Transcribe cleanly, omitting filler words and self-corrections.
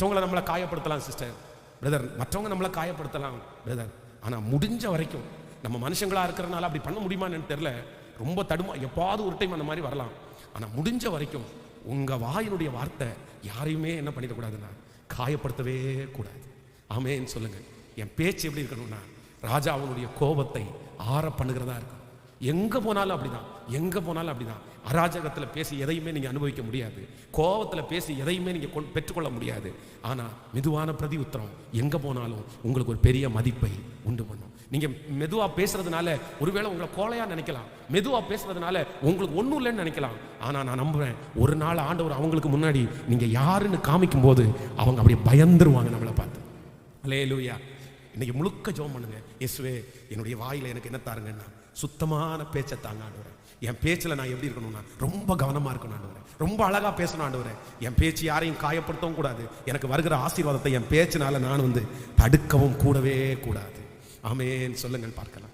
மற்றவங்களை நம்மளை காயப்படுத்தலாம் sister, brother, மற்றவங்க நம்மளை காயப்படுத்தலாம் பிரதர். ஆனால் முடிஞ்ச வரைக்கும் நம்ம மனுஷங்களா இருக்கிறனால அப்படி பண்ண முடியுமான்னு தெரியல, ரொம்ப தடுமா, எப்பாவது ஒரு டைம் அந்த மாதிரி வரலாம். ஆனால் முடிஞ்ச வரைக்கும் உங்க வாயினுடைய வார்த்தை யாரையுமே என்ன பண்ணிடக்கூடாதுன்னா காயப்படுத்தவே கூடாது. ஆமேன்னு சொல்லுங்க. என் பேச்சு எப்படி இருக்கணும்னா ராஜா அவனுடைய கோபத்தை ஆற பண்ணுகிறதா இருக்கும். எங்க போனாலும் அப்படிதான், எங்க போனாலும் அப்படிதான். அராஜகத்தில் பேசி எதையுமே நீங்க அனுபவிக்க முடியாது, கோபத்தில் பேசி எதையுமே நீங்க பெற்றுக்கொள்ள முடியாது. ஆனா மெதுவான பிரதி உத்தரம் எங்க போனாலும் உங்களுக்கு ஒரு பெரிய மதிப்பை உண்டு பண்ணும். நீங்க மெதுவா பேசுறதுனால ஒருவேளை உங்களை கோலையா நினைக்கலாம், மெதுவா பேசுறதுனால உங்களுக்கு ஒன்றும் இல்லைன்னு நினைக்கலாம். ஆனா நான் நம்புறேன், ஒரு நாள் ஆண்டவர் அவங்களுக்கு முன்னாடி நீங்க யாருன்னு காமிக்கும் போது அவங்க அப்படியே பயந்துருவாங்க நம்மளை பார்த்து. அல்லேலூயா. இன்னைக்கு முழுக்க ஜெபம் பண்ணுங்க, இயேசுவே என்னுடைய வாயில எனக்கு என்ன தாருங்கன்னா சுத்தமான பேச்சை தாங்க ஆண்டவரே. என் பேச்சில் நான் எப்படி இருக்கணும்னா ரொம்ப கவனமாக இருக்கணும் ஆண்டவரே, ரொம்ப அழகாக பேசணும் ஆண்டவரே. என் பேச்சு யாரையும் காயப்படுத்தவும் கூடாது, எனக்கு வருகிற ஆசீர்வாதத்தை என் பேச்சினால நான் தடுக்கவும் கூடவே கூடாது. ஆமேன்னு சொல்லுங்கள் பார்க்கலாம்.